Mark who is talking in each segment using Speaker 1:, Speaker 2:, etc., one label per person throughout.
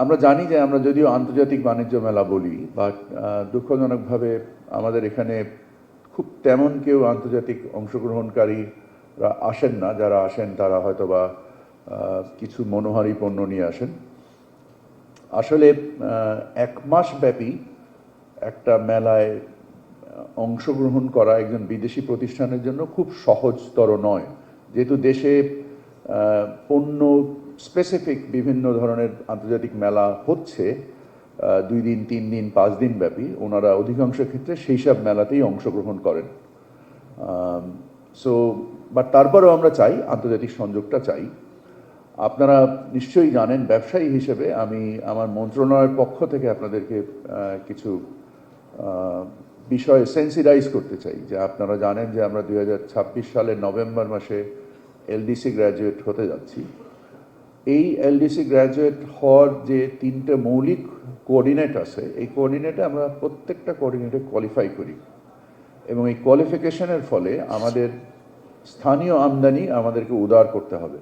Speaker 1: আমরা জানি যে আমরা যদিও আন্তর্জাতিক বাণিজ্য মেলা বলি, বাট দুঃখজনকভাবে আমাদের এখানে খুব তেমন কেউ আন্তর্জাতিক অংশগ্রহণকারীরা আসেন না। যারা আসেন তারা হয়তো বা কিছু মনোহারী পণ্য নিয়ে আসেন। আসলে 1 মাস ব্যাপী একটা মেলায় অংশগ্রহণ করা একজন বিদেশি প্রতিষ্ঠানের জন্য খুব সহজতর নয়, যেহেতু দেশে পণ্য স্পেসিফিক বিভিন্ন ধরনের আন্তর্জাতিক মেলা হচ্ছে 2 দিন 3 দিন 5 দিন ব্যাপী। ওনারা অধিকাংশ ক্ষেত্রে সেই সব মেলাতেই অংশগ্রহণ করেন। বাট তারপরেও আমরা চাই, আন্তর্জাতিক সংযোগটা চাই। আপনারা নিশ্চয়ই জানেন, ব্যবসায়ী হিসেবে আমি আমার মন্ত্রণালয়ের পক্ষ থেকে আপনাদেরকে কিছু বিষয়ে সেন্সিটাইজ করতে চাই। যে আপনারা জানেন যে আমরা 2026 সালের নভেম্বর মাসে এলডিসি গ্র্যাজুয়েট হতে যাচ্ছি। এই এলডিসি গ্র্যাজুয়েট হওয়ার যে 3টে মৌলিক কোঅর্ডিনেট আছে, এই কোঅর্ডিনেটে আমরা প্রত্যেকটা কোঅর্ডিনেটে কোয়ালিফাই করি, এবং এই কোয়ালিফিকেশনের ফলে আমাদের স্থানীয় আমদানি আমাদেরকে উদার করতে হবে।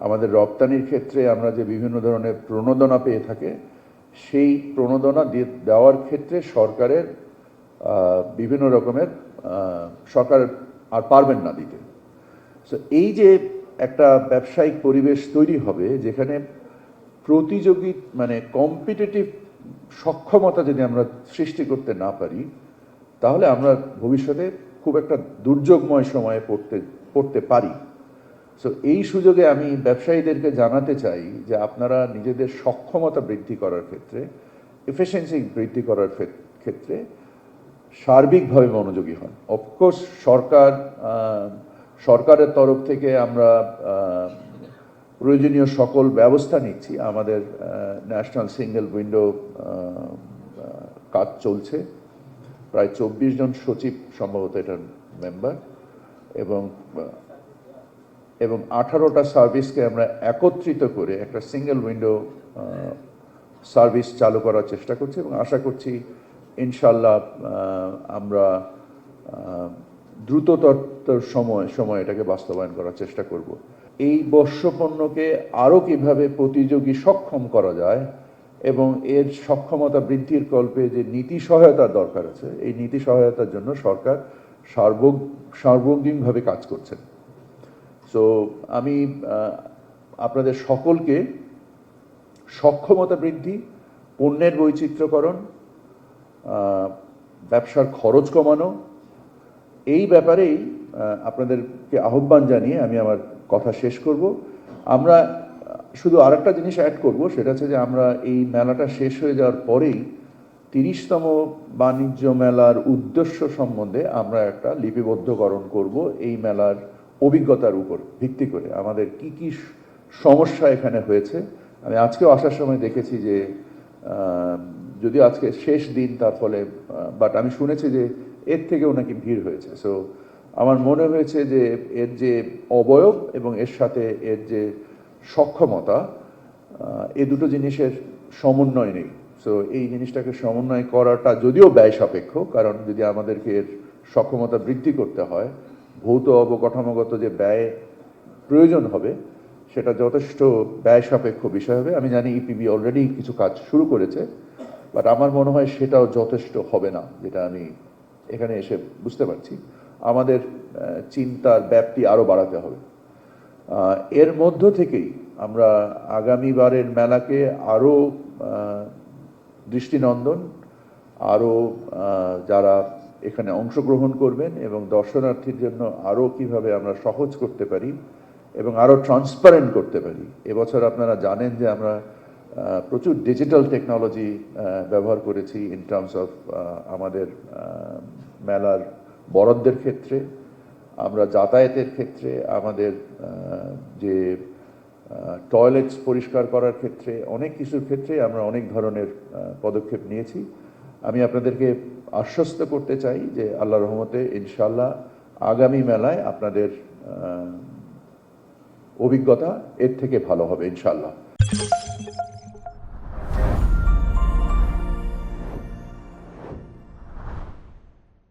Speaker 1: আমাদের রপ্তানির ক্ষেত্রে আমরা যে বিভিন্ন ধরনের প্রণোদনা পেয়ে থাকে, সেই প্রণোদনা দেওয়ার ক্ষেত্রে সরকারের বিভিন্ন রকমের সরকার আর পারবেন না দিতে। সো এই যে একটা ব্যবসায়িক পরিবেশ তৈরি হবে যেখানে প্রতিযোগী মানে কম্পিটিটিভ সক্ষমতা যদি আমরা সৃষ্টি করতে না পারি, তাহলে আমরা ভবিষ্যতে খুব একটা দুর্যোগময় সময়ে পড়তে পারি। সো এই সুযোগে আমি ব্যবসায়ীদেরকে জানাতে চাই যে আপনারা নিজেদের সক্ষমতা বৃদ্ধি করার ক্ষেত্রে, এফিসিয়েন্সি বৃদ্ধি করার ক্ষেত্রে সার্বিকভাবে মনোযোগী হন। অফকোর্স সরকারের তরফ থেকে আমরা প্রয়োজনীয় সকল ব্যবস্থা নিচ্ছি। আমাদের ন্যাশনাল সিঙ্গেল উইন্ডো কাজ চলছে, প্রায় 24 জন সচিব সম্ভবত এটার মেম্বার, এবং 18টা সার্ভিসকে আমরা একত্রিত করে একটা সিঙ্গেল উইন্ডো সার্ভিস চালু করার চেষ্টা করছি, এবং আশা করছি ইনশাল্লাহ আমরা দ্রুততর সময় এটাকে বাস্তবায়ন করার চেষ্টা করব। এই বর্ষপণ্যকে আরও কিভাবে প্রতিযোগী সক্ষম করা যায় এবং এর সক্ষমতা বৃদ্ধির কল্পে যে নীতি সহায়তার দরকার আছে, এই নীতি সহায়তার জন্য সরকার সার্বঙ্গীনভাবে কাজ করছেন। সো আমি আপনাদের সকলকে সক্ষমতা বৃদ্ধি, পণ্যের বৈচিত্র্যকরণ, ব্যবসার খরচ কমানো, এই ব্যাপারেই আপনাদেরকে আহ্বান জানিয়ে আমি আমার কথা শেষ করব। আমরা শুধু আরেকটা জিনিস অ্যাড করব, সেটা হচ্ছে যে আমরা এই মেলাটা শেষ হয়ে যাওয়ার পরেই 30তম বাণিজ্য মেলার উদ্দেশ্য সম্বন্ধে আমরা একটা লিপিবদ্ধকরণ করব। এই মেলার অভিজ্ঞতার উপর ভিত্তি করে আমাদের কি কি সমস্যা এখানে হয়েছে। আমি আজকেও আসার সময় দেখেছি যে যদিও আজকে শেষ দিন, তার ফলে বাট আমি শুনেছি যে এর থেকেও নাকি ভিড় হয়েছে। সো আমার মনে হয়েছে যে এর যে অবয়ব এবং এর সাথে এর যে সক্ষমতা, এই দুটো জিনিসের সমন্বয় নেই। সো এই জিনিসটাকে সমন্বয় করাটা যদিও ব্যয় সাপেক্ষ, কারণ যদি আমাদেরকে এর সক্ষমতা বৃদ্ধি করতে হয়, ভৌত অবকাঠামোগত যে ব্যয় প্রয়োজন হবে সেটা যথেষ্ট ব্যয় সাপেক্ষ বিষয় হবে। আমি জানি ইপিবি অলরেডি কিছু কাজ শুরু করেছে, বাট আমার মনে হয় সেটাও যথেষ্ট হবে না, যেটা আমি এখানে এসে বুঝতে পারছি। আমাদের চিন্তার ব্যাপ্তি আরও বাড়াতে হবে। এর মধ্য থেকেই আমরা আগামীবারের মেলাকে আরও দৃষ্টিনন্দন, আরও যারা এখানে অংশগ্রহণ করবেন এবং দর্শনার্থীর জন্য আরও কিভাবে আমরা সহজ করতে পারি এবং আরও ট্রান্সপারেন্ট করতে পারি। এবছর আপনারা জানেন যে আমরা প্রচুর ডিজিটাল টেকনোলজি ব্যবহার করেছি ইন টার্মস অফ আমাদের মেলার বরাদ্দের ক্ষেত্রে, আমরা যাতায়াতের ক্ষেত্রে, আমাদের যে টয়লেটস পরিষ্কার করার ক্ষেত্রে, অনেক কিছুর ক্ষেত্রে আমরা অনেক ধরনের পদক্ষেপ নিয়েছি। আমি আপনাদেরকে আশ্বস্ত করতে চাই যে আল্লাহর রহমতে ইনশাআল্লাহ আগামী মেলায় আপনাদের অভিজ্ঞতা এর থেকে ভালো হবে ইনশাআল্লাহ।